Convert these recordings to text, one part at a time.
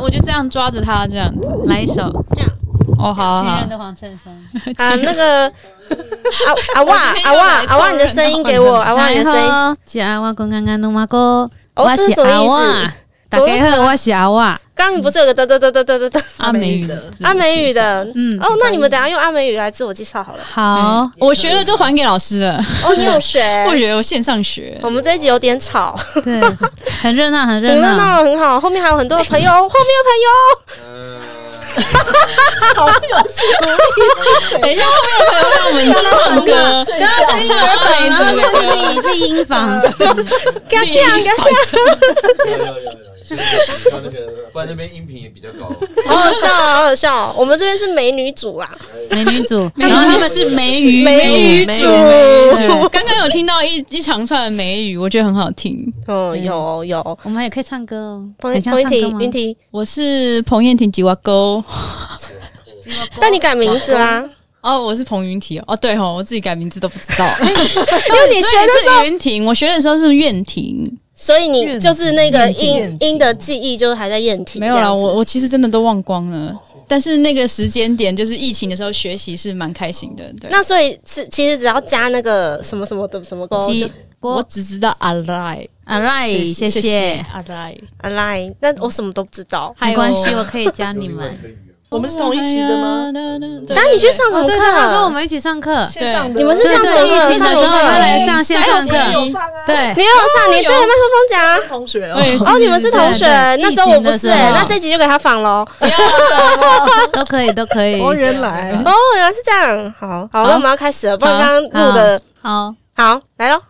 我就这样抓着他这样子，来一首这样。哦，好，情人的黄衬衫啊，那个阿哇，你的声音给我，阿哇，你的声音。是阿哇公刚刚弄嘛哥，哦，这是什么意思？大家好，我是阿哇。刚刚你不是有个的阿美语的，阿美语的，哦，那你们等一下用阿美语来自我介绍好了。好，我学了就还给老师了。哦，你有学？我觉得我线上学。我们这一集有点吵，对，很热闹，很热闹，很好。后面还有很多的朋友，后面的朋友。好有趣！等一下，后面的朋友让我们唱歌，唱歌，丽音房，嘎下，那个，不然那边音频也比较高。好好笑啊，好好笑哦！我们这边是美女组啊，美女组，然后他们是美语组。刚刚有听到一长串的美语，我觉得很好听。哦，有，我们也可以唱歌哦。彭云婷，我是彭燕婷吉娃沟。但你改名字啦？哦，我是彭云婷。哦，对吼，我自己改名字都不知道。因为你学的时候，云婷，我学的时候是苑婷。所以你就是那个音的记忆，就还在燕婷。没有啦，我其实真的都忘光了。但是那个时间点，就是疫情的时候，学习是蛮开心的。对，那所以其实只要加那个什么什么的什么歌，我只知道阿赖，谢谢阿赖，那我什么都不知道。没关系，我可以教你们。我们是同一期的吗？那你去上什么课？他跟我们一起上课。线上的，你们是上什么课？疫情的时候他来上线上课。对，你有上，你对着麦克风讲。同学哦，你们是同学，那周我不是那这集就给他放喽。都可以。哦，原来是这样。好，那我们要开始了，不然刚刚录的。好，来咯。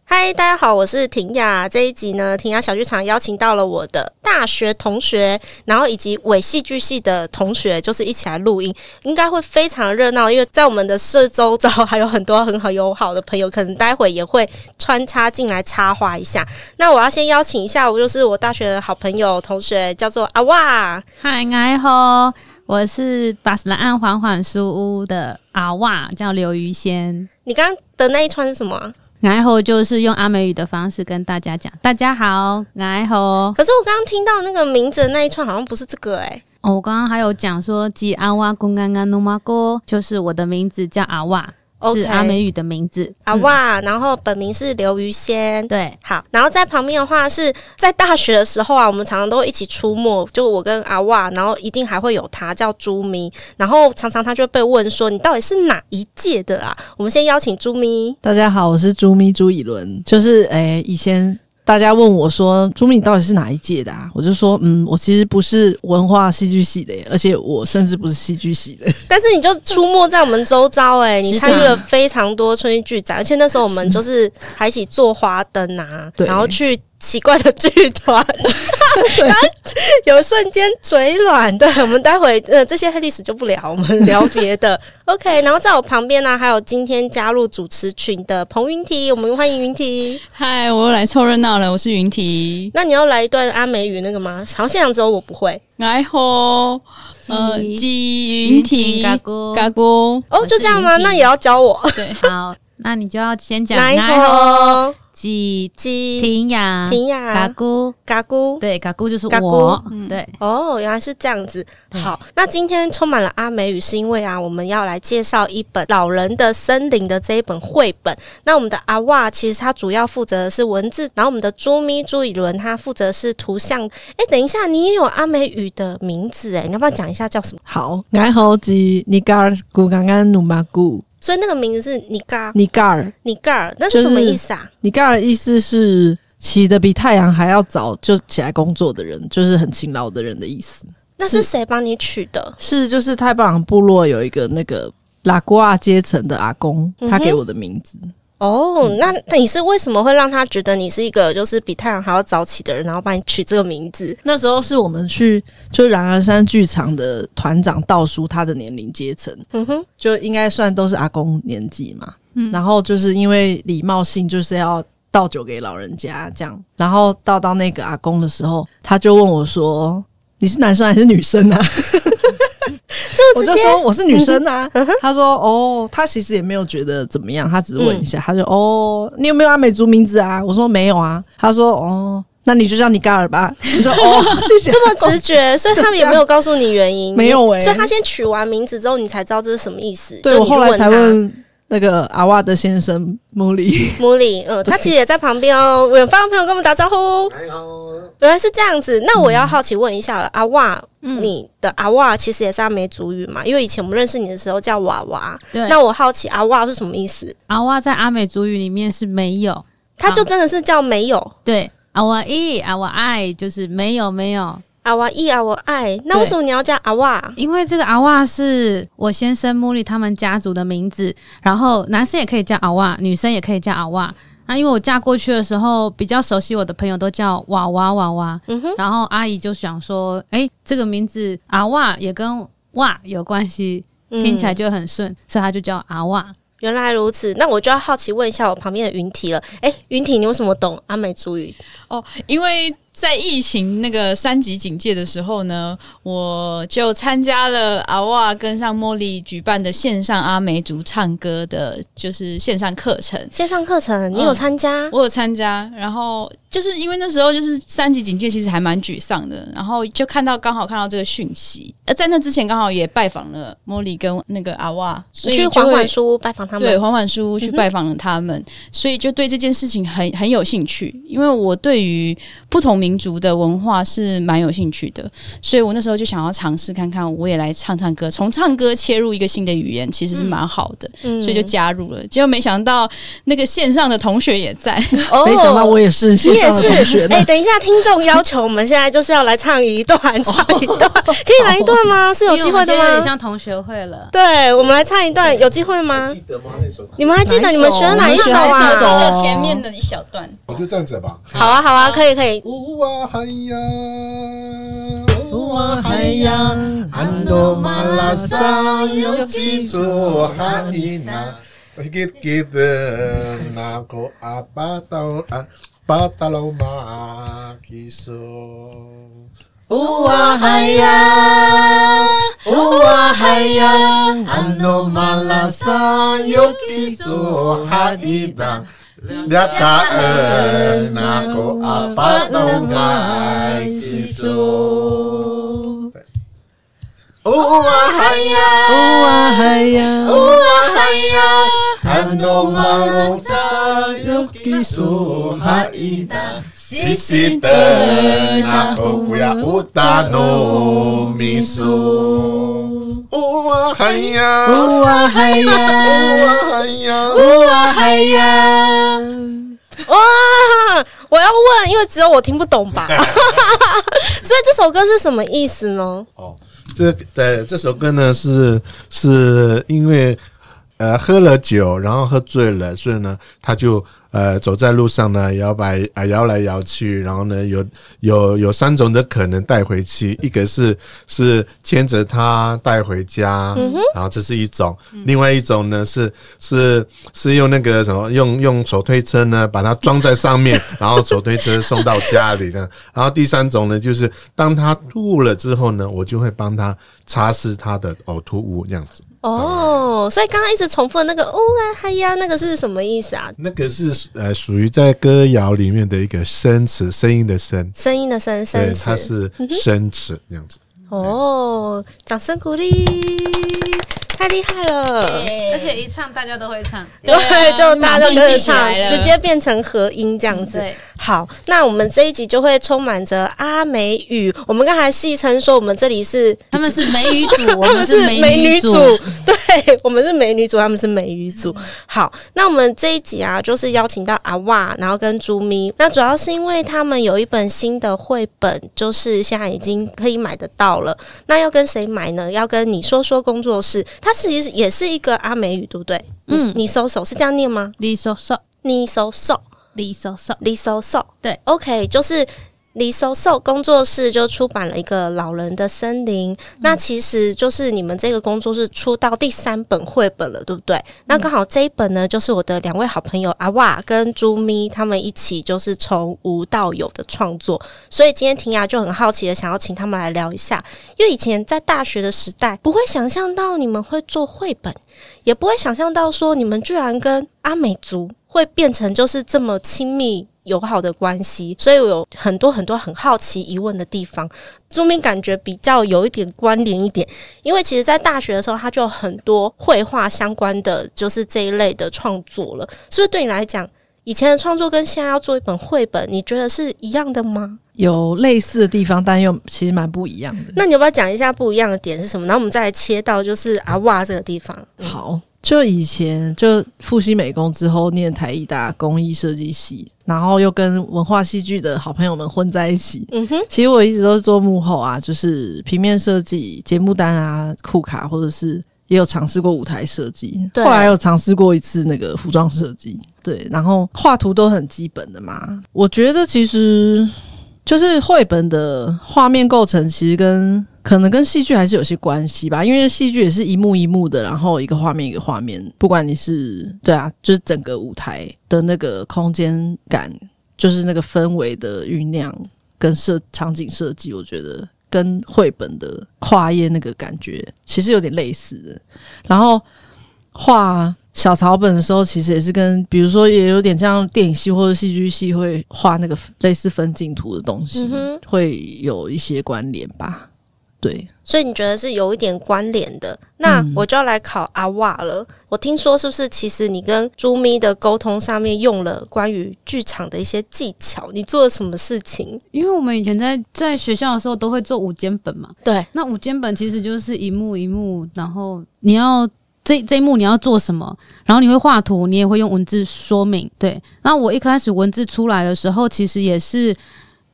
嗨，大家好，我是婷雅。这一集呢，婷雅小剧场邀请到了我的大学同学，然后以及伪戏剧系的同学，就是一起来录音，应该会非常热闹。因为在我们的社周遭还有很多很好友好的朋友，可能待会也会穿插进来插话一下。那我要先邀请一下，我就是我大学的好朋友同学，叫做阿哇。嗨，你好，我是巴斯兰岸缓缓书屋的阿哇，叫刘于仙。你刚刚的那一串是什么啊？然后就是用阿美语的方式跟大家讲，大家好，然后。可是我刚刚听到那个名字的那一串好像不是这个我刚刚还有讲说，吉阿哇公干干努马哥，就是我的名字叫阿哇。是阿美语的名字阿哇，然后本名是刘于仙。对，好，然后在旁边的话是在大学的时候啊，我们常常都会一起出没，就我跟阿哇，然后一定还会有他叫朱咪，然后常常他就被问说你到底是哪一届的啊？我们先邀请朱咪。大家好，我是朱咪朱以伦，就是以前大家问我说朱咪你到底是哪一届的啊？我就说我其实不是文化戏剧系的耶，而且我甚至不是戏剧系的。但是你就出没在我们周遭你参与了非常多春季剧展，而且那时候我们就是还一起做花灯啊，然后去奇怪的剧团然后有一瞬间嘴软。对，我们待会这些黑历史就不聊，我们聊别的OK。 然后在我旁边呢还有今天加入主持群的彭云提，我们欢迎云提。嗨，我又来凑热闹了，我是云提。那你要来一段阿美语那个吗？好像现场只有我不会。来吼吉云提嘎咕嘎咕。哦，就这样吗？那也要教我。对，好，那你就要先讲来吼吉吉婷雅嘎咕嘎咕，对，嘎咕就是我。对，哦，原来是这样子。好，那今天充满了阿美语，是因为我们要来介绍一本老人的森林的这一本绘本。那我们的阿哇其实他主要负责的是文字，然后我们的朱咪朱以伦他负责的是图像。等一下，你也有阿美语的名字你要不要讲一下叫什么？好，然后吉尼嘎尔古刚刚努马古。所以那个名字是尼嘎尔，那是什么意思啊？尼嘎尔意思是起得比太阳还要早就起来工作的人，就是很勤劳的人的意思。那是谁帮你取的？就是太巴朗部落有一个那个拉古阿阶层的阿公，他给我的名字。那你是为什么会让他觉得你是一个就是比太阳还要早起的人，然后帮你取这个名字？那时候是我们去就冉而山剧场的团长倒数他的年龄阶层，就应该算都是阿公年纪嘛。然后就是因为礼貌性就是要倒酒给老人家这样，然后倒到那个阿公的时候，他就问我说你是男生还是女生啊？我就说我是女生啊。他说他其实也没有觉得怎么样，他只是问一下。他就你有没有阿美族名字啊？我说没有啊。他说那你就叫你嘎尔吧。你说哦，谢谢。这么直觉，所以他们也没有告诉你原因，没有所以他先取完名字之后，你才知道这是什么意思。对，我后来才问那个阿瓦的先生穆里，他其实也在旁边哦。远方的朋友跟我们打招呼，原来是这样子。那我要好奇问一下了，阿瓦，你的阿瓦其实也是阿美族语嘛？因为以前我们认识你的时候叫娃娃，对。那我好奇阿瓦是什么意思？阿瓦在阿美族语里面是没有，它就真的是叫没有。对，阿瓦伊阿瓦爱就是没有。阿瓦伊阿瓦爱，那为什么你要叫阿瓦？因为这个阿瓦是我先生穆里他们家族的名字，然后男生也可以叫阿瓦，女生也可以叫阿瓦。那因为我嫁过去的时候，比较熟悉我的朋友都叫娃娃，然后阿姨就想说，这个名字阿瓦也跟哇有关系，听起来就很顺，所以他就叫阿瓦。原来如此，那我就要好奇问一下我旁边的云体了。云体，你为什么懂阿美族语？因为在疫情那个3级警戒的时候呢，我就参加了阿瓦跟上茉莉举办的线上阿美族唱歌的，就是线上课程。线上课程，你有参加？我有参加，然后就是因为那时候就是3级警戒，其实还蛮沮丧的，然后就刚好看到这个讯息。在那之前刚好也拜访了茉莉跟那个阿瓦，所以去缓缓书屋拜访他们。对，缓缓书屋去拜访了他们，所以就对这件事情很有兴趣，因为我对于不同民族的文化是蛮有兴趣的，所以我那时候就想要尝试看看，我也来唱歌，从唱歌切入一个新的语言，其实是蛮好的，所以就加入了。结果没想到那个线上的同学也在，没想到我也是线上的同学。等一下，听众要求我们现在就是要来唱一段，可以来一段吗？是有机会的吗？有点像同学会了。对，我们来唱一段，有机会吗？记得吗？那首你们还记得你们学了哪一首啊？记得前面的一小段。我就这样子吧。好啊，可以。乌哇海洋，乌哇海洋，安多马拉萨有几座海呐？Kita nako apa tahu ma kiso. Uwa hayang, ano malasa yung kiso haidang. Liakaan nako apa tahu ma kiso. Uwa hayang, ano malasa yung kiso haidang. Sisiten ako kuya utano miso. Uwa hayang. 哇！我要问，因为只有我听不懂吧，所以这首歌是什么意思呢？这首歌呢是因为喝了酒，然后喝醉了，所以呢他就走在路上呢摇来摇去，然后呢有3种的可能带回去，一个是牵着他带回家，然后这是一种，另外一种呢是用那个什么用手推车呢把它装在上面，然后手推车送到家里这样，然后第3种呢就是当他吐了之后呢，我就会帮他擦拭他的呕吐物这样子。所以刚刚一直重复的那个嗨呀，那个是什么意思啊？那个是属于在歌谣里面的一个生词，声音的声声词，对，它是生词这样子。掌声鼓励，太厉害了！而且一唱大家都会唱，对，就大家都跟着唱，直接变成合音这样子。好，那我们这一集就会充满着阿美语。我们刚才戏称说，我们这里是他们是美语组，我们是美女组。对，我们是美女组，他们是美语组。好，那我们这一集啊，就是邀请到阿瓦，然后跟朱咪。那主要是因为他们有一本新的绘本，就是现在已经可以买得到了。那要跟谁买呢？要跟你说说工作室，它其实也是一个阿美语，对不对？你搜搜是这样念吗？你搜搜，对 ，OK， 就是李搜搜工作室就出版了一个老人的森林，那其实就是你们这个工作室出到第3本绘本了，对不对？那刚好这一本呢，就是我的2位好朋友阿瓦跟朱咪他们一起就是从无到有的创作，所以今天婷雅就很好奇的想要请他们来聊一下，因为以前在大学的时代不会想象到你们会做绘本，也不会想象到说你们居然跟阿美族会变成就是这么亲密友好的关系，所以我有很多很多很好奇疑问的地方。朱咪感觉比较有一点关联一点，因为其实在大学的时候他就有很多绘画相关的就是这一类的创作了，是不是对你来讲以前的创作跟现在要做一本绘本你觉得是一样的吗？有类似的地方，但又其实蛮不一样的。那你要不要讲一下不一样的点是什么，然后我们再来切到就是阿哇这个地方。好，就以前就复习美工之后念台艺大工艺设计系，然后又跟文化戏剧的好朋友们混在一起。其实我一直都是做幕后啊，就是平面设计、节目单啊、库卡，或者是也有尝试过舞台设计，后来有尝试过一次那个服装设计。对，然后画图都很基本的嘛。我觉得其实就是绘本的画面构成其实可能跟戏剧还是有些关系吧，因为戏剧也是一幕一幕的，然后一个画面一个画面，不管你是对啊，就是整个舞台的那个空间感，就是那个氛围的酝酿跟场景设计，我觉得跟绘本的跨页那个感觉其实有点类似的。然后画小草本的时候，其实也是跟比如说也有点像电影系或者戏剧系会画那个类似分镜图的东西，会有一些关联吧。对，所以你觉得是有一点关联的。那我就要来考阿哇了。我听说是不是其实你跟朱咪的沟通上面用了关于剧场的一些技巧，你做了什么事情？因为我们以前在学校的时候都会做午间本嘛，对，那午间本其实就是一幕一幕，然后你要这一幕你要做什么，然后你会画图，你也会用文字说明。对，那我一开始文字出来的时候其实也是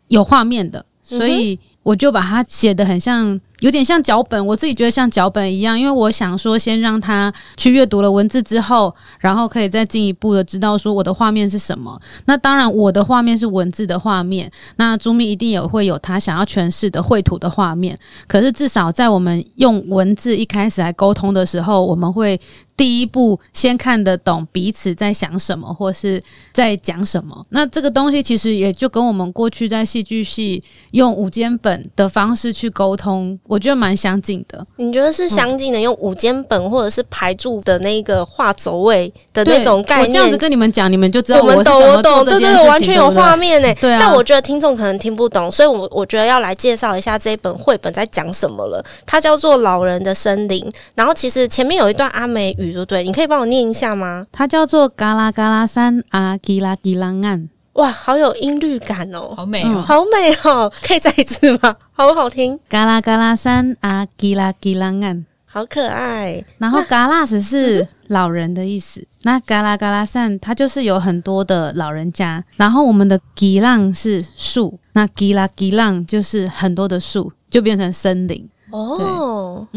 有画面的，所以我就把它写得很像，有点像脚本，我自己觉得像脚本一样，因为我想说先让他去阅读了文字之后，然后可以再进一步的知道说我的画面是什么。那当然我的画面是文字的画面，那朱咪一定也会有他想要诠释的绘图的画面，可是至少在我们用文字一开始来沟通的时候，我们会第一步先看得懂彼此在想什么或是在讲什么。那这个东西其实也就跟我们过去在戏剧系用午间本的方式去沟通，我觉得蛮相近的。你觉得是相近的，用午间本或者是排柱的那个画走位的那种概念？我这样子跟你们讲，你们就知道我是怎么做这件事情。对对对，完全有画面耶。对啊，但我觉得听众可能听不懂，所以我觉得要来介绍一下这一本绘本在讲什么了。它叫做《老人的森林》，然后其实前面有一段阿美语，对不对？你可以帮我念一下吗？它叫做嘎啦嘎啦山啊，吉拉吉拉岸。哇，好有音律感哦，好美哦，好美哦！可以再一次吗？好不好听？嘎啦嘎啦山啊，吉拉吉拉岸，好可爱。然后嘎啦是老人的意思，那嘎啦嘎啦山它就是有很多的老人家，然后我们的吉浪是树，那吉拉吉浪就是很多的树，就变成森林哦。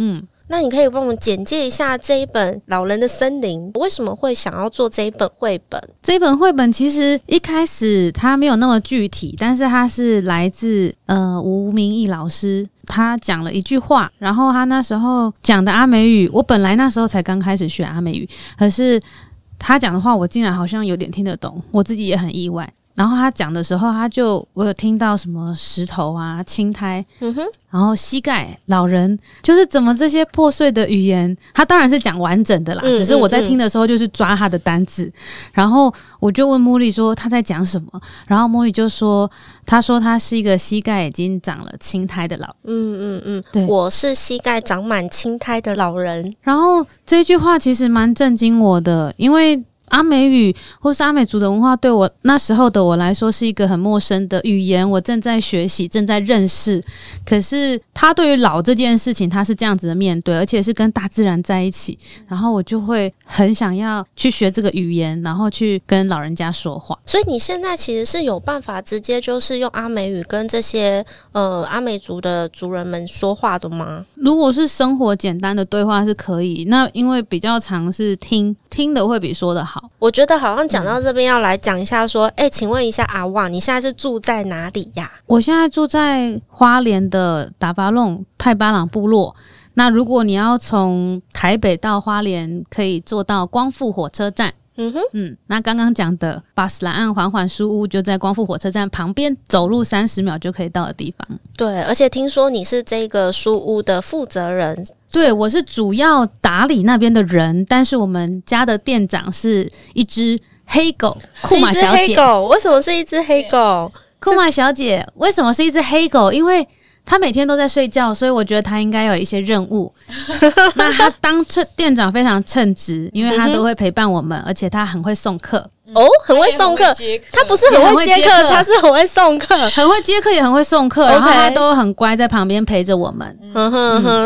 那你可以帮我们简介一下这一本《老人的森林》为什么会想要做这一本绘本？这一本绘本其实一开始它没有那么具体，但是它是来自吴明义老师，他讲了一句话，然后他那时候讲的阿美语，我本来那时候才刚开始学阿美语，可是他讲的话我竟然好像有点听得懂，我自己也很意外。然后他讲的时候，我有听到什么石头啊、青苔，然后膝盖、老人，就是怎么这些破碎的语言，他当然是讲完整的啦，只是我在听的时候就是抓他的单字，然后我就问茉莉说他在讲什么，然后茉莉就说，他说他是一个膝盖已经长了青苔的老人，对，我是膝盖长满青苔的老人。然后这句话其实蛮震惊我的，因为阿美语或是阿美族的文化对我那时候的我来说是一个很陌生的语言，我正在学习，正在认识。可是他对于老这件事情，他是这样子的面对，而且是跟大自然在一起，然后我就会很想要去学这个语言，然后去跟老人家说话。所以你现在其实是有办法直接就是用阿美语跟这些阿美族的族人们说话的吗？如果是生活简单的对话是可以，那因为比较常是听的会比说的好。我觉得好像讲到这边要来讲一下说，请问一下阿旺，你现在是住在哪里呀？我现在住在花莲的达巴弄太巴朗部落。那如果你要从台北到花莲，可以坐到光复火车站。那刚刚讲的巴斯兰岸缓缓书屋就在光复火车站旁边，走路30秒就可以到的地方。对，而且听说你是这个书屋的负责人。对，我是主要打理那边的人，但是我们家的店长是一只黑狗库玛小姐。是一只黑狗，为什么是一只黑狗？库玛小姐为什么是一只黑狗？因为她每天都在睡觉，所以我觉得她应该有一些任务。那她当店长非常称职，因为她都会陪伴我们，而且她很会送客。哦，很会送客，他不是很会接客，他是很会送客，很会接客也很会送客，然后他都很乖，在旁边陪着我们。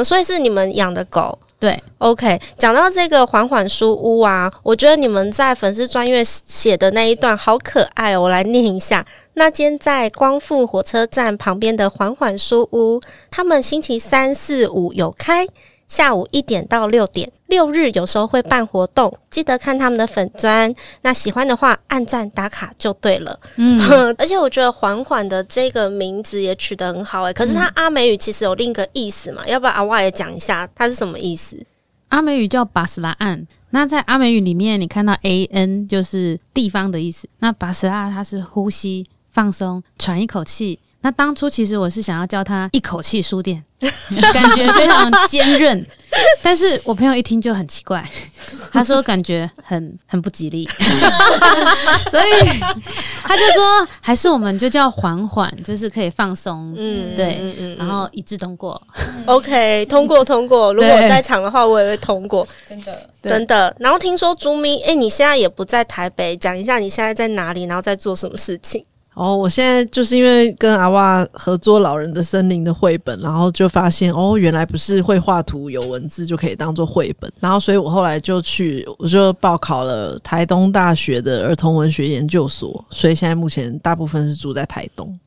所以是你们养的狗。对 ，OK。讲到这个缓缓书屋啊，我觉得你们在粉丝专页写的那一段好可爱哦，我来念一下。那间在光复火车站旁边的缓缓书屋，他们星期3、4、5有开。下午1点到6点，6日有时候会办活动，记得看他们的粉专。那喜欢的话，按赞打卡就对了。而且我觉得缓缓的这个名字也取得很好可是它阿美语其实有另一个意思嘛，要不要阿哇也讲一下它是什么意思？阿美语叫巴斯拉岸，那在阿美语里面，你看到 AN 就是地方的意思，那巴斯拉它是呼吸放松，喘一口气。那当初其实我是想要叫它一口气书店，感觉非常坚韧，但是我朋友一听就很奇怪，他说感觉很不吉利，所以他就说还是我们就叫缓缓，就是可以放松，对，然后一致通过。OK， 通过。如果我在场的话，我也会通过，真的。然后听说朱咪，你现在也不在台北，讲一下你现在在哪里，然后在做什么事情？我现在就是因为跟阿哇合作老人的森林的绘本，然后就发现原来不是会画图有文字就可以当做绘本，然后所以我后来我就报考了台东大学的儿童文学研究所，所以现在目前大部分是住在台东。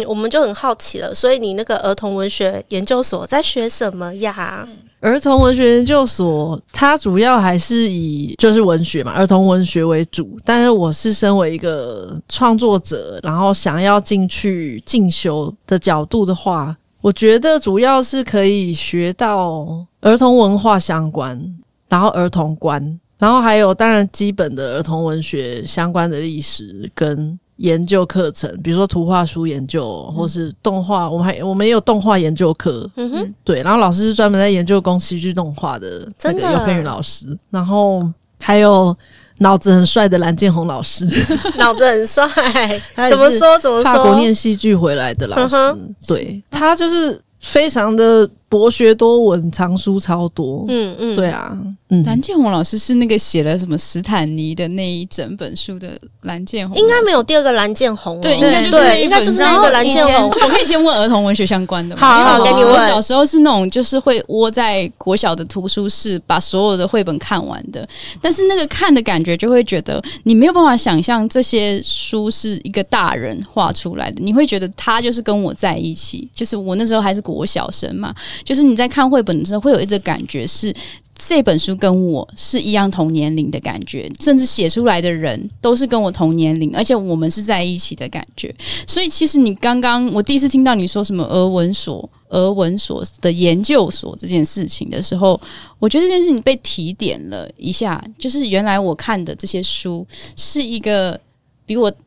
我们就很好奇了，所以你那个儿童文学研究所在学什么呀？儿童文学研究所它主要还是以就是文学嘛，儿童文学为主，但是我是身为一个创作者，然后想要进去进修的角度的话，我觉得主要是可以学到儿童文化相关，然后儿童观，然后还有当然基本的儿童文学相关的历史跟研究课程，比如说图画书研究或是动画，我们也有动画研究课，对，然后老师是专门在研究宫崎骏动画的那个尤佩云老师，然后还有脑子很帅的蓝建宏老师，脑子很帅，怎么说？法国念戏剧回来的老师，对，他就是非常的博学多闻，藏书超多，对啊。蓝建宏老师是那个写了什么史坦尼的那一整本书的蓝建宏，应该没有第二个蓝建宏对，应该就是那个蓝建宏。我可以先问儿童文学相关的吗？好，给你问。我小时候是那种就是会窝在国小的图书室，把所有的绘本看完的，但是那个看的感觉就会觉得你没有办法想象这些书是一个大人画出来的，你会觉得他就是跟我在一起，就是我那时候还是国小生嘛，就是你在看绘本的时候会有一种感觉是这本书跟我是一样同年龄的感觉，甚至写出来的人都是跟我同年龄，而且我们是在一起的感觉。所以其实你刚刚我第一次听到你说什么儿文所的研究所这件事情的时候，我觉得这件事情被提点了一下，就是原来我看的这些书是一个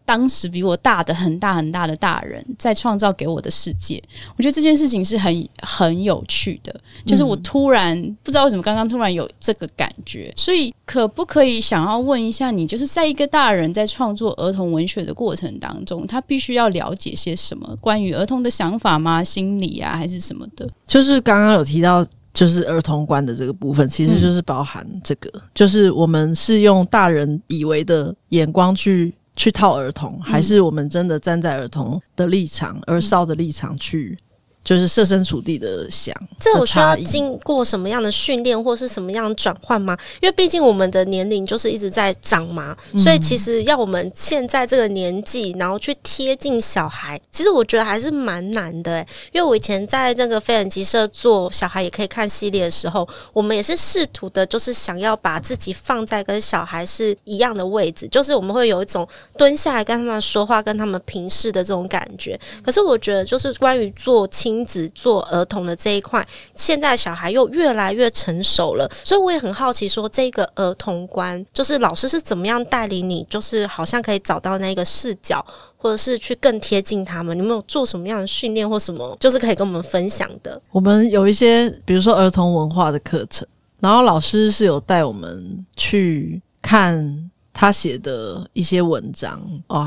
当时比我大的很大的大人在创造给我的世界。我觉得这件事情是很有趣的，就是我突然不知道为什么刚刚突然有这个感觉，所以可不可以想要问一下你，就是在一个大人在创作儿童文学的过程当中，他必须要了解些什么关于儿童的想法吗？心理啊还是什么的？就是刚刚有提到就是儿童观的这个部分，其实就是包含这个，就是我们是用大人以为的眼光去套儿童，还是我们真的站在儿童的立场、儿少的立场去就是设身处地的想，这有需要经过什么样的训练或是什么样的转换吗？因为毕竟我们的年龄就是一直在长嘛，所以其实要我们现在这个年纪然后去贴近小孩，其实我觉得还是蛮难的因为我以前在这个非人集社做小孩也可以看系列的时候，我们也是试图的就是想要把自己放在跟小孩是一样的位置，就是我们会有一种蹲下来跟他们说话跟他们平视的这种感觉。可是我觉得就是关于做亲子做儿童的这一块，现在小孩又越来越成熟了，所以我也很好奇说这个儿童观就是老师是怎么样带领你，就是好像可以找到那个视角，或者是去更贴近他们，你们有做什么样的训练或什么就是可以跟我们分享的？我们有一些比如说儿童文化的课程，然后老师是有带我们去看他写的一些文章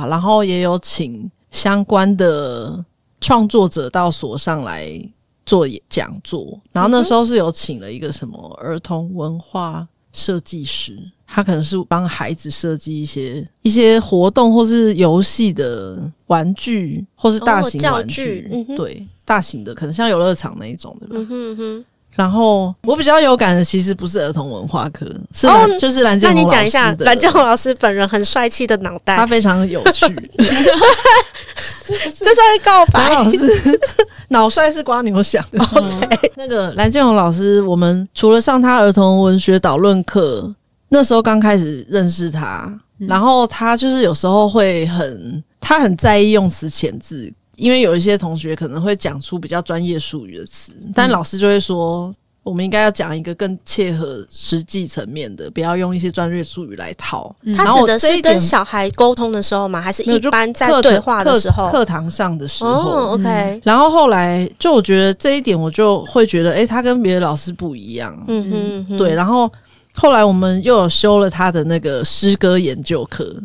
然后也有请相关的创作者到所上来做讲座，然后那时候是有请了一个什么儿童文化设计师，他可能是帮孩子设计一些活动或是游戏的玩具，或是大型玩具，对，大型的可能像游乐场那一种的吧。然后我比较有感的其实不是儿童文化科，是就是蓝建宏老师的。那你讲一下蓝建宏老师本人很帅气的脑袋，他非常有趣。这算是告白。蓝老师脑帅是瓜牛想的。那个蓝建宏老师，我们除了上他儿童文学导论课，那时候刚开始认识他，然后他就是有时候会他很在意用词遣字。因为有一些同学可能会讲出比较专业术语的词，但老师就会说我们应该要讲一个更切合实际层面的，不要用一些专业术语来套。他指的是跟小孩沟通的时候吗？还是一般在对话的时候？课堂上的时候。OK。然后后来就我觉得这一点，我就会觉得他跟别的老师不一样。对，然后后来我们又有修了他的那个诗歌研究课，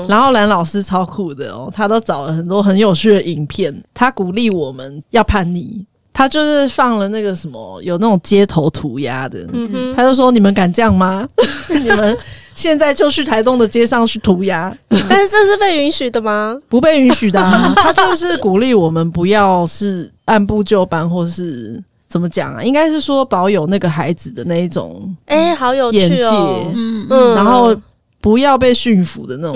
然后蓝老师超酷的他都找了很多很有趣的影片，他鼓励我们要叛逆，他就是放了那个什么有那种街头涂鸦的，他就说你们敢这样吗？你们现在就去台东的街上去涂鸦。但是这是被允许的吗？不被允许的他就是鼓励我们不要是按部就班，或是怎么讲啊？应该是说保有那个孩子的那一种好有趣哦，然后不要被驯服的那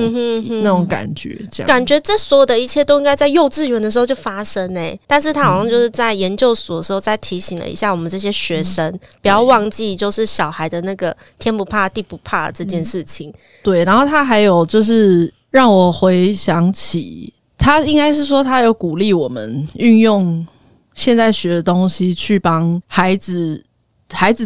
种感觉，这样感觉这所有的一切都应该在幼稚园的时候就发生但是他好像就是在研究所的时候再提醒了一下我们这些学生，不要忘记就是小孩的那个天不怕地不怕这件事情。对，然后他还有就是让我回想起，他应该是说他有鼓励我们运用现在学的东西去帮孩子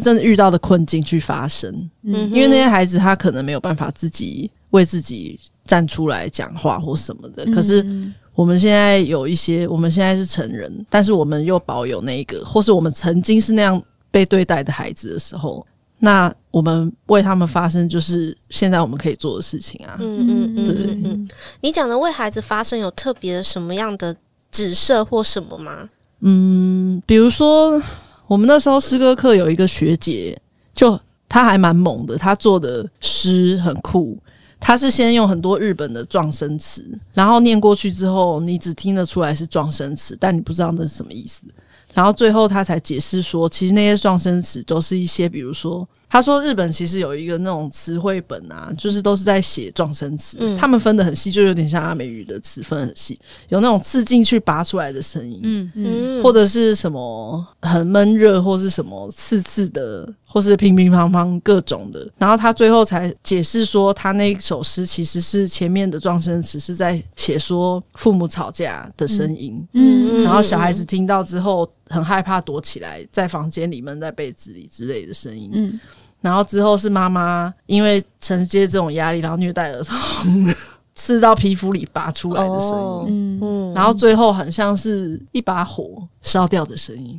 真的遇到的困境去发声，因为那些孩子他可能没有办法自己为自己站出来讲话或什么的，可是我们现在我们现在是成人，但是我们又保有那个，或是我们曾经是那样被对待的孩子的时候，那我们为他们发声就是现在我们可以做的事情啊。对。你讲的为孩子发声有特别的什么样的指涉或什么吗？比如说我们那时候诗歌课有一个学姐，就她还蛮猛的，她做的诗很酷。她是先用很多日本的状声词，然后念过去之后你只听得出来是状声词，但你不知道那是什么意思，然后最后她才解释说其实那些状声词都是一些，比如说他说日本其实有一个那种词汇本啊，就是都是在写状声词，他们分得很细，就有点像阿美语的词分很细，有那种刺进去拔出来的声音，或者是什么很闷热，或是什么刺刺的，或是乒乒乓乓各种的。然后他最后才解释说他那一首诗其实是前面的状声词是在写说父母吵架的声音，然后小孩子听到之后很害怕躲起来在房间里闷在被子里之类的声音，然后之后是妈妈因为承接这种压力然后虐待儿童刺到皮肤里拔出来的声音，然后最后很像是一把火烧掉的声音，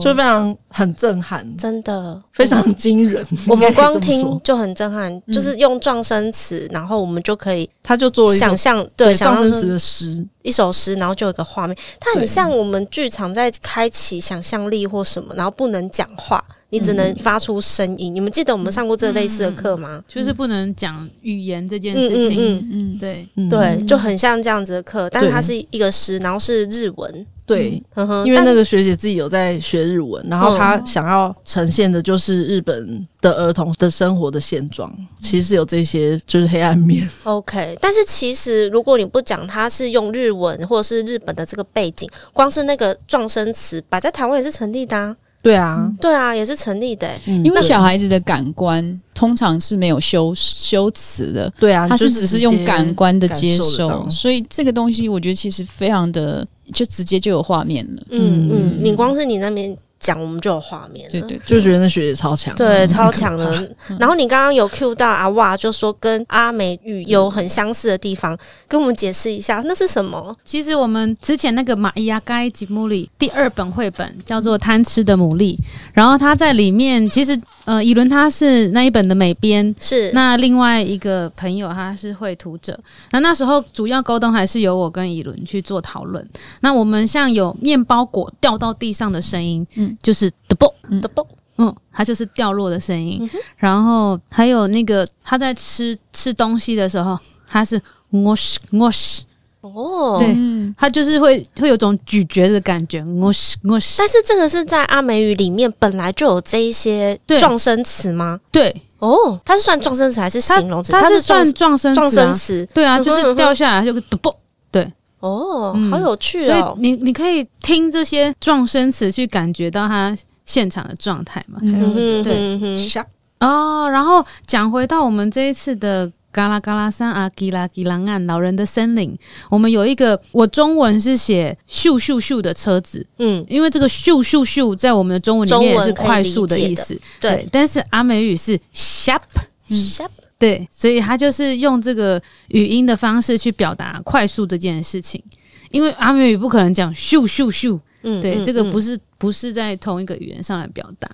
就非常很震撼，真的非常惊人。我们光听就很震撼，就是用状声词，然后我们就可以他就做了一想象，对状声词的诗，一首诗，然后就有一个画面，它很像我们剧场在开启想象力或什么，然后不能讲话，你只能发出声音。你们记得我们上过这类似的课吗？就是不能讲语言这件事情。对对，就很像这样子的课，但是它是一个诗，然后是日文。对，因为那个学姐自己有在学日文，然后她想要呈现的就是日本的儿童的生活的现状，其实是有这些就是黑暗面。OK， 但是其实如果你不讲它是用日文或者是日本的这个背景，光是那个状声词摆在台湾也是成立的啊。对啊，对啊，也是成立的因为小孩子的感官通常是没有修辞的，对啊，他是只是用感官的接受，所以这个东西我觉得其实非常的就直接就有画面了。你光是你那边讲，我们就有画面了，对，就觉得那学姐超强，对，超强的。然后你刚刚有 cue 到阿哇，就说跟阿美语有很相似的地方，跟我们解释一下那是什么？其实我们之前那个马伊亚盖吉姆里第2本绘本叫做《贪吃的牡蛎》，然后它在里面其实以伦他是那一本的美编，是那另外一个朋友他是绘图者。那时候主要沟通还是由我跟以伦去做讨论。那我们像有面包果掉到地上的声音，就是的啵的啵，它就是掉落的声音。然后还有那个他在吃东西的时候，他是ngosh ngosh。哦，对，它就是会有种咀嚼的感觉，但是这个是在阿美语里面本来就有这一些状声词吗？对，哦，它是算状声词还是形容词？它是算状声词，状声词。对啊，就是掉下来就啵啵。对，哦，好有趣哦！所以你可以听这些状声词去感觉到它现场的状态嘛？对，然后讲回到我们这一次的。嘎啦嘎啦山啊，吉拉吉郎岸，老人的森林。我们有一个，我中文是写咻咻咻的车子，因为这个咻咻咻在我们的中文里面也是快速的意思，对。但是阿美语是 sharp， 对，所以他就是用这个语音的方式去表达快速这件事情，因为阿美语不可能讲咻咻咻，对，这个不是在同一个语言上来表达。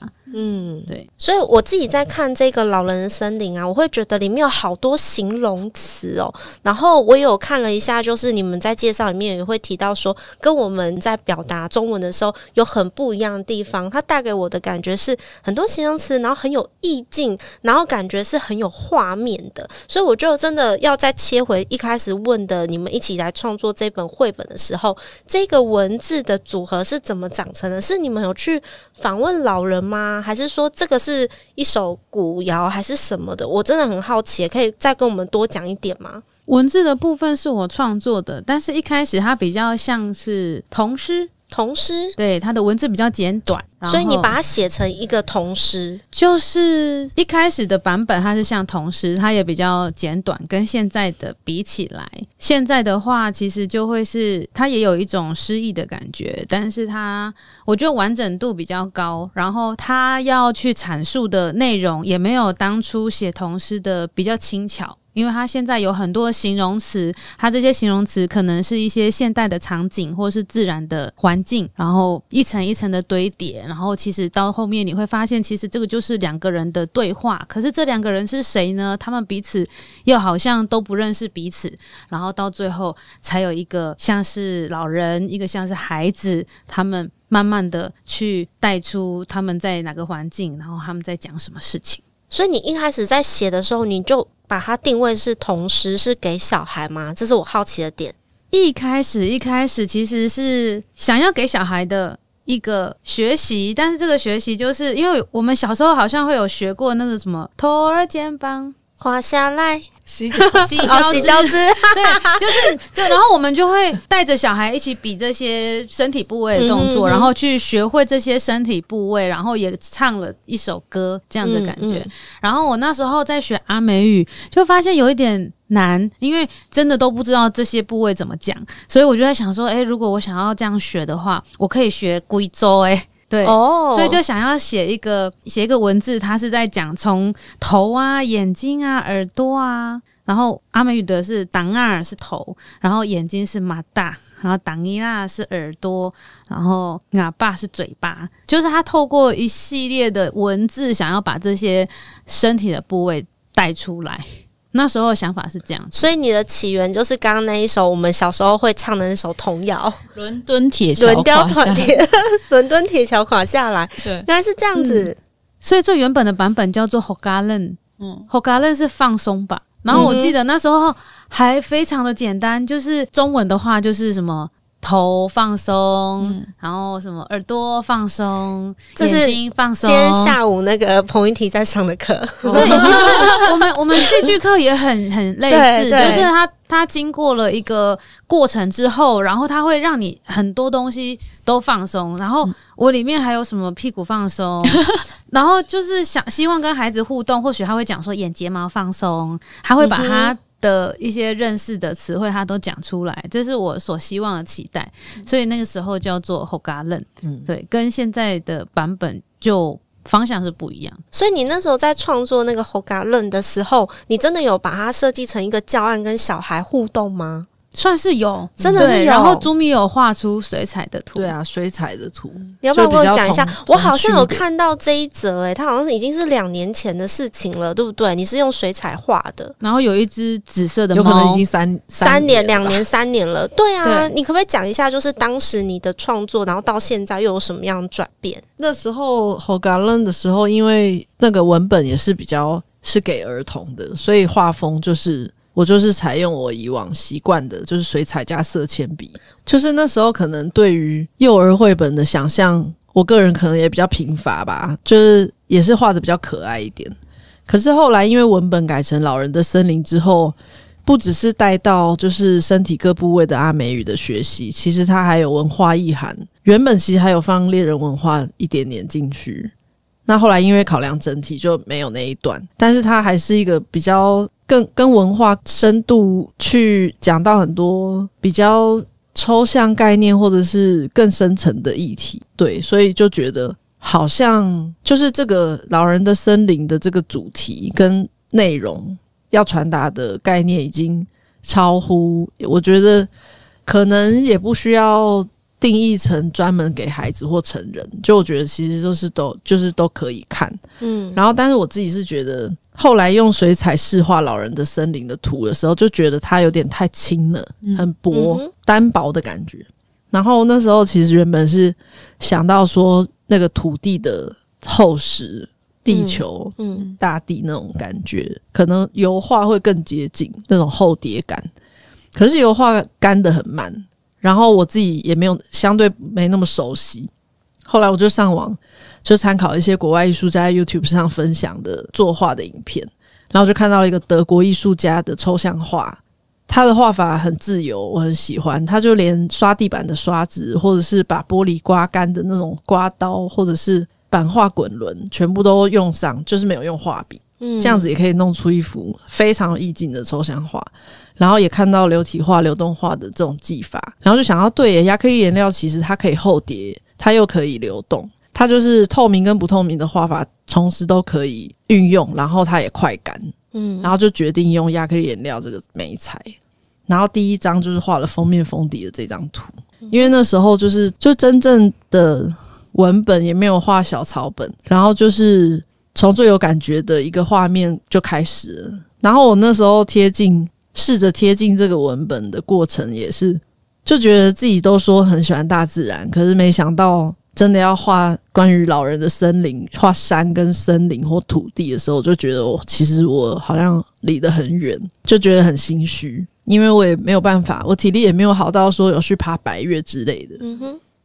对，所以我自己在看这个老人的森林啊，我会觉得里面有好多形容词哦。然后我也有看了一下，就是你们在介绍里面也会提到说，跟我们在表达中文的时候有很不一样的地方。它带给我的感觉是很多形容词，然后很有意境，然后感觉是很有画面的。所以我觉得真的要再切回一开始问的，你们一起来创作这本绘本的时候，这个文字的组合是怎么长成的？是你们有去访问老人吗？还是说这个是一首古谣还是什么的？我真的很好奇，可以再跟我们多讲一点吗？文字的部分是我创作的，但是一开始它比较像是童诗，对，它的文字比较简短，所以你把它写成一个童诗。就是一开始的版本它是像童诗，它也比较简短，跟现在的比起来，现在的话其实就会是它也有一种诗意的感觉，但是它我觉得完整度比较高，然后它要去阐述的内容也没有当初写童诗的比较轻巧。因为它现在有很多形容词，它这些形容词可能是一些现代的场景或是自然的环境，然后一层一层的堆叠，然后其实到后面你会发现，其实这个就是2个人的对话，可是这2个人是谁呢？他们彼此又好像都不认识彼此，然后到最后才有一个像是老人，一个像是孩子，他们慢慢的去带出他们在哪个环境，然后他们在讲什么事情。所以你一开始在写的时候，你就把它定位是童诗，是给小孩吗？这是我好奇的点。一开始其实是想要给小孩的一个学习，但是这个学习就是因为我们小时候好像会有学过那个什么头儿肩膀垮下来洗脚汁对，就然后我们就会带着小孩一起比这些身体部位的动作，然后去学会这些身体部位，然后也唱了一首歌这样的感觉。然后我那时候在学阿美语，就发现有一点难，因为真的都不知道这些部位怎么讲，所以我就在想说，如果我想要这样学的话，我可以学贵州对，所以就想要写一个文字，它是在讲从头啊、眼睛啊、耳朵啊，然后阿美语的是党二是头，然后眼睛是马大，然后党一啦是耳朵，然后哑巴是嘴巴，就是他透过一系列的文字，想要把这些身体的部位带出来。那时候的想法是这样，所以你的起源就是刚刚那一首我们小时候会唱的那首童谣《伦敦铁桥垮下来》。对，原来是这样子。所以最原本的版本叫做 Hogalan，Hogalan 是放松吧。然后我记得那时候还非常的简单，就是中文的话就是什么头放松，然后什么耳朵放松，眼睛放松。今天下午那个彭云提在上的课，对，就是我们戏剧课也很类似，就是它经过了一个过程之后，然后它会让你很多东西都放松。然后我里面还有什么屁股放松，然后就是希望跟孩子互动，或许他会讲说眼睫毛放松，他会把它的一些认识的词汇，他都讲出来，这是我所希望的期待。所以那个时候叫做 Hogalen，对，跟现在的版本就方向是不一样。所以你那时候在创作那个 Hogalen 的时候，你真的有把它设计成一个教案跟小孩互动吗？算是有，真的是有。然后朱咪有画出水彩的图，对啊，水彩的图，你要不要跟我讲一下？我好像有看到这一则，它好像是已经是2年前的事情了，对不对？你是用水彩画的，然后有一只紫色的猫，有可能已经3年、2年、3年了。对啊，你可不可以讲一下，就是当时你的创作，然后到现在又有什么样的转变？那时候 Hogalen 的时候，因为那个文本也是比较是给儿童的，所以画风我就是采用我以往习惯的，就是水彩加色铅笔。就是那时候可能对于幼儿绘本的想象，我个人可能也比较贫乏吧，就是也是画的比较可爱一点。可是后来因为文本改成老人的森林之后，不只是带到就是身体各部位的阿美语的学习，其实它还有文化意涵。原本其实还有放猎人文化一点点进去，那后来因为考量整体就没有那一段，但是它还是一个比较跟文化深度去讲到很多比较抽象概念或者是更深层的议题。对，所以就觉得好像就是这个老人的森林的这个主题跟内容要传达的概念已经超乎，我觉得可能也不需要定义成专门给孩子或成人，就我觉得其实都可以看。然后但是我自己是觉得后来用水彩示画老人的森林的图的时候，就觉得它有点太轻了，很薄单薄的感觉。然后那时候其实原本是想到说那个土地的厚实，地球大地那种感觉，可能油画会更接近那种厚叠感，可是油画干得很慢，然后我自己也相对没那么熟悉。后来我就上网就参考一些国外艺术家在 YouTube 上分享的作画的影片，然后就看到了一个德国艺术家的抽象画，他的画法很自由，我很喜欢。他就连刷地板的刷子，或者是把玻璃刮干的那种刮刀，或者是版画滚轮，全部都用上，就是没有用画笔。这样子也可以弄出一幅非常有意境的抽象画。然后也看到流体画、流动画的这种技法，然后就想到对耶，亚克力颜料其实它可以厚叠，它又可以流动，它就是透明跟不透明的画法同时都可以运用，然后它也快干。然后就决定用亚克力颜料这个媒材。然后第一张就是画了封面封底的这张图，因为那时候就真正的文本也没有画小草本，然后就是从最有感觉的一个画面就开始了。然后我那时候试着贴近这个文本的过程，也是就觉得自己都说很喜欢大自然，可是没想到真的要画关于老人的森林，画山跟森林或土地的时候，就觉得其实我好像离得很远，就觉得很心虚，因为我也没有办法，我体力也没有好到说有去爬百岳之类的。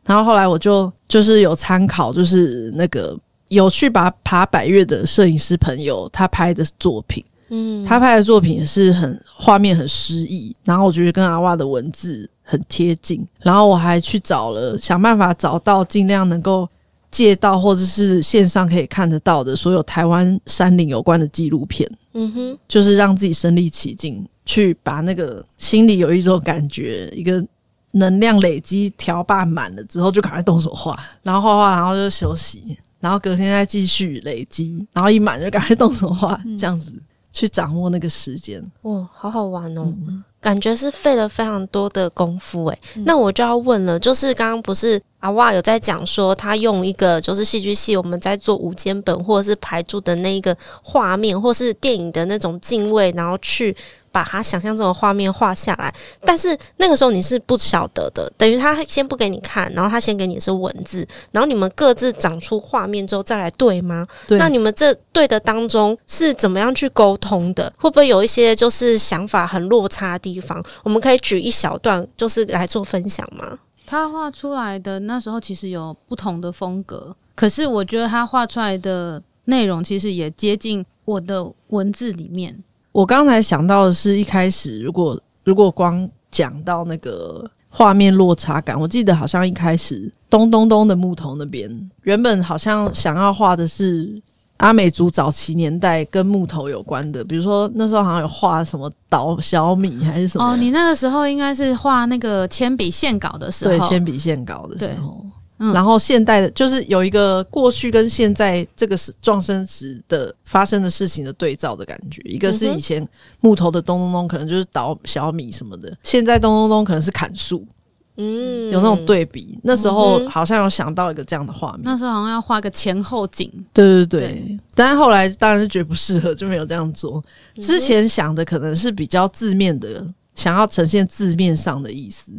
然后后来我就是有参考，就是那个有去爬百岳的摄影师朋友他拍的作品。他拍的作品也是画面很诗意，然后我觉得跟阿娃的文字很贴近，然后我还去想办法找到尽量能够借到或者是线上可以看得到的所有台湾山林有关的纪录片。就是让自己身临其境，去把那个心里有一种感觉，一个能量累积调罢满了之后，就赶快动手画，然后画，然后就休息，然后隔天再继续累积，然后一满就赶快动手画，这样子去掌握那个时间。哇，好好玩哦。感觉是费了非常多的功夫耶。那我就要问了，就是刚刚不是阿娃有在讲说他用一个就是戏剧系我们在做无间本或者是排柱的那一个画面或是电影的那种敬畏，然后去把他想象中的画面画下来，但是那个时候你是不晓得的，等于他先不给你看，然后他先给你是文字，然后你们各自长出画面之后再来对吗？对。那你们这对的当中是怎么样去沟通的？会不会有一些就是想法很落差的地方？我们可以举一小段就是来做分享吗？他画出来的那时候其实有不同的风格，可是我觉得他画出来的内容其实也接近我的文字里面。我刚才想到的是一开始如果光讲到那个画面落差感，我记得好像一开始咚咚咚的木头那边原本好像想要画的是阿美族早期年代跟木头有关的，比如说那时候好像有画什么捣小米还是什么。哦，你那个时候应该是画那个铅笔线稿的时候，对，铅笔线稿的时候。然后现代的就是有一个过去跟现在这个撞生时的发生的事情的对照的感觉，一个是以前木头的咚咚咚可能就是捣小米什么的，现在咚咚咚可能是砍树，有那种对比。那时候好像有想到一个这样的画面，那时候好像要画个前后景。对，但是后来当然是觉得不适合，就没有这样做。之前想的可能是比较字面的，想要呈现字面上的意思，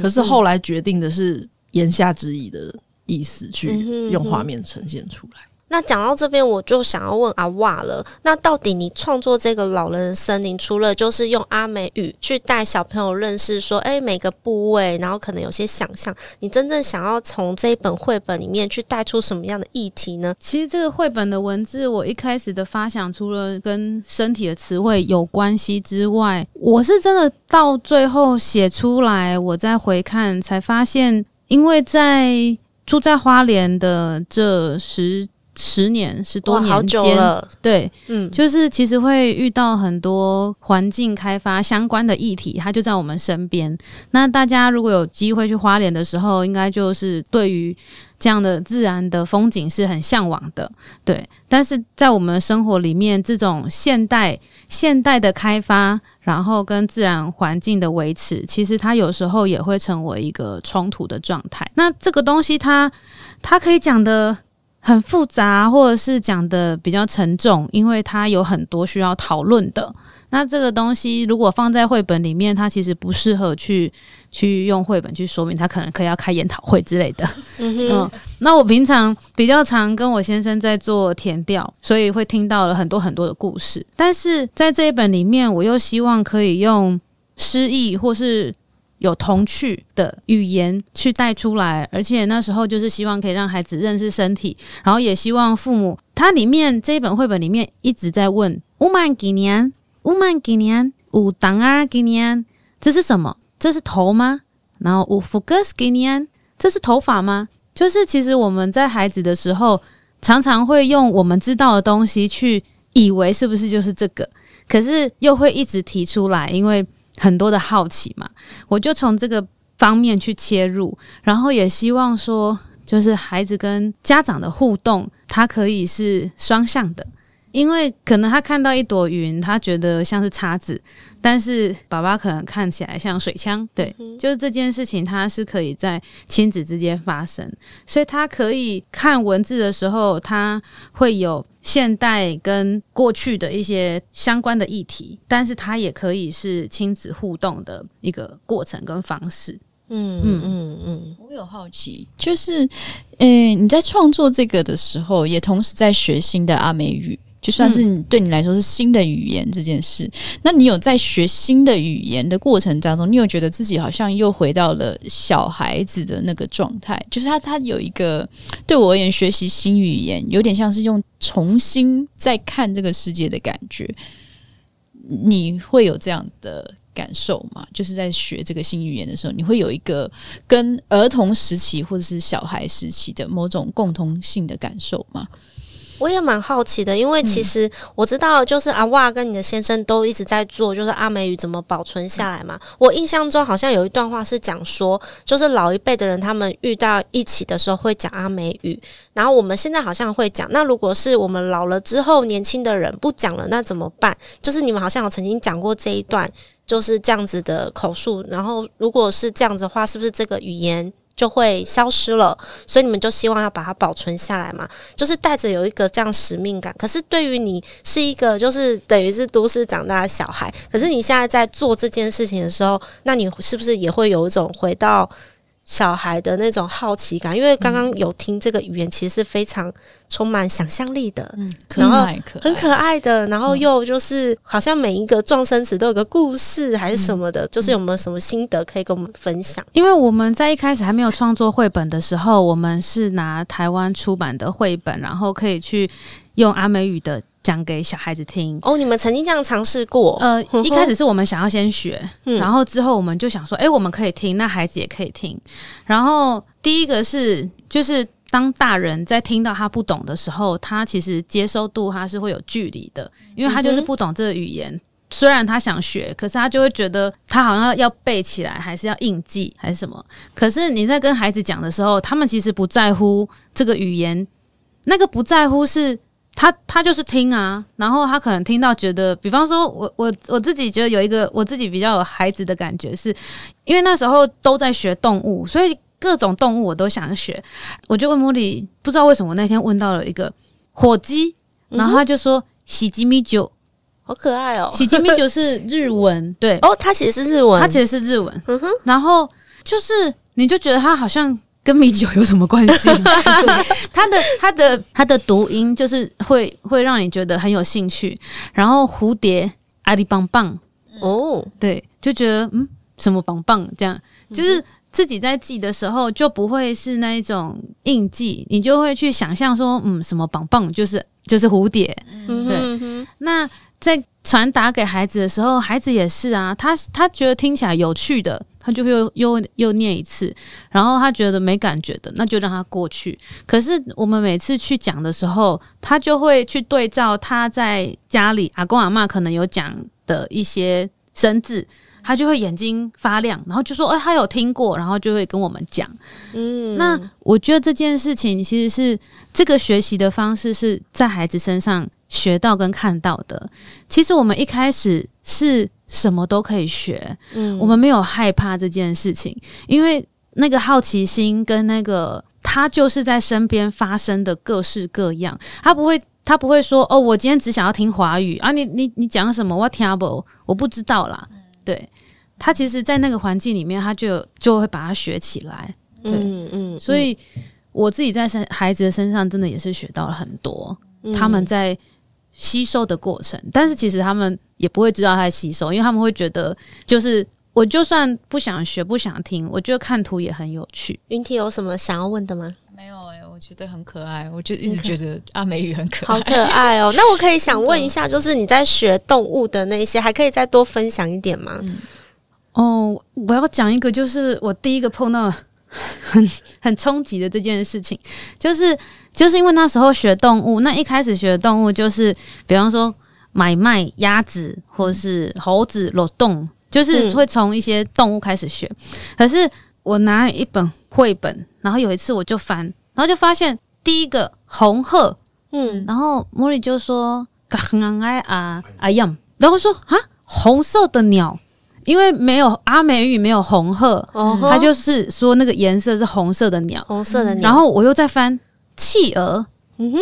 可是后来决定的是言下之意的意思去用画面呈现出来。那讲到这边，我就想要问阿瓦了，那到底你创作这个老人森林，除了就是用阿美语去带小朋友认识说每个部位，然后可能有些想象，你真正想要从这一本绘本里面去带出什么样的议题呢？其实这个绘本的文字，我一开始的发想除了跟身体的词汇有关系之外，我是真的到最后写出来，我再回看才发现，因为在住在花莲的这10年10多年间，好久了。对，就是其实会遇到很多环境开发相关的议题，它就在我们身边。那大家如果有机会去花莲的时候，应该就是对于这样的自然的风景是很向往的，对。但是在我们的生活里面，这种现代的开发，然后跟自然环境的维持，其实它有时候也会成为一个冲突的状态。那这个东西它可以讲的很复杂，或者是讲的比较沉重，因为它有很多需要讨论的。那这个东西如果放在绘本里面，它其实不适合去用绘本去说明，它可能要开研讨会之类的。那我平常比较常跟我先生在做田调，所以会听到了很多很多的故事。但是在这一本里面，我又希望可以用诗意或是有童趣的语言去带出来，而且那时候就是希望可以让孩子认识身体，然后也希望父母，它里面这一本绘本里面一直在问乌曼几年有当啊几年，这是什么？这是头吗？然后有福格斯几年，这是头发吗？就是其实我们在孩子的时候常常会用我们知道的东西去以为是不是就是这个，可是又会一直提出来，因为很多的好奇嘛，我就从这个方面去切入，然后也希望说就是孩子跟家长的互动它可以是双向的，因为可能他看到一朵云，他觉得像是叉子，但是爸爸可能看起来像水枪。对，就是这件事情它是可以在亲子之间发生，所以他可以看文字的时候，他会有现代跟过去的一些相关的议题，但是它也可以是亲子互动的一个过程跟方式。我有好奇，就是你在创作这个的时候，也同时在学新的阿美语，就算是对你来说是新的语言这件事，那你有在学新的语言的过程当中，你有觉得自己好像又回到了小孩子的那个状态？就是他有一个，对我而言，学习新语言有点像是用重新再看这个世界的感觉。你会有这样的感受吗？就是在学这个新语言的时候，你会有一个跟儿童时期或者是小孩时期的某种共同性的感受吗？我也蛮好奇的，因为其实我知道就是阿瓦跟你的先生都一直在做就是阿美语怎么保存下来嘛。我印象中好像有一段话是讲说，就是老一辈的人他们遇到一起的时候会讲阿美语，然后我们现在好像会讲，那如果是我们老了之后年轻的人不讲了那怎么办？就是你们好像有曾经讲过这一段就是这样子的口述，然后如果是这样子的话，是不是这个语言就会消失了，所以你们就希望要把它保存下来嘛，就是带着有一个这样使命感。可是对于你是一个就是等于是都市长大的小孩，可是你现在在做这件事情的时候，那你是不是也会有一种回到小孩的那种好奇感？因为刚刚有听这个语言其实是非常充满想象力的，然后很可爱的，然后又就是好像每一个撞生词都有个故事还是什么的，就是有没有什么心得可以跟我们分享？因为我们在一开始还没有创作绘本的时候，我们是拿台湾出版的绘本，然后可以去用阿美语的讲给小孩子听。哦，你们曾经这样尝试过？一开始是我们想要先学，然后之后我们就想说，我们可以听，那孩子也可以听。然后第一个是就是当大人在听到他不懂的时候，他其实接收度他是会有距离的，因为他就是不懂这个语言。虽然他想学，可是他就会觉得他好像要背起来，还是要硬记，还是什么。可是你在跟孩子讲的时候，他们其实不在乎这个语言，那个不在乎是他就是听啊，然后他可能听到觉得，比方说我自己觉得有一个我自己比较有孩子的感觉是，因为那时候都在学动物，所以各种动物我都想学。我就问茉莉，不知道为什么我那天问到了一个火鸡，然后他就说喜吉米酒。好可爱哦！喜吉米酒是日文，对哦，它其实是日文，它其实是日文。然后就是你就觉得它好像跟米酒有什么关系？它的读音就是会让你觉得很有兴趣。然后蝴蝶阿里棒棒哦，对，就觉得什么棒棒这样，就是自己在记的时候就不会是那一种硬记，你就会去想象说什么棒棒就是蝴蝶，对，那。在传达给孩子的时候，孩子也是啊，他觉得听起来有趣的，他就会又念一次，然后他觉得没感觉的，那就让他过去。可是我们每次去讲的时候，他就会去对照他在家里阿公阿嬷可能有讲的一些生字，他就会眼睛发亮，然后就说他有听过，然后就会跟我们讲。那我觉得这件事情其实是这个学习的方式是在孩子身上学到跟看到的。其实我们一开始是什么都可以学，我们没有害怕这件事情，因为那个好奇心跟那个他就是在身边发生的各式各样，他不会说我今天只想要听华语啊，你讲什么我听不，我不知道啦。对，他其实在那个环境里面他就会把它学起来。对，所以我自己在孩子的身上真的也是学到了很多，他们在吸收的过程，但是其实他们也不会知道他在吸收，因为他们会觉得就是我就算不想学不想听，我觉得看图也很有趣。云婷有什么想要问的吗？没有我觉得很可爱，我就一直觉得阿美语很可爱，好可爱哦。那我可以想问一下，就是你在学动物的那些，还可以再多分享一点吗？我要讲一个，就是我第一个碰到很冲击的这件事情，就是因为那时候学动物，那一开始学的动物就是比方说买卖鸭子或是猴子、裸洞，就是会从一些动物开始学。可是我拿一本绘本，然后有一次我就翻，然后就发现第一个红鹤，然后茉莉就说然后说红色的鸟。因为没有阿美语没有红鹤，他就是说那个颜色是红色的鸟，红色的鸟。然后我又在翻企鹅，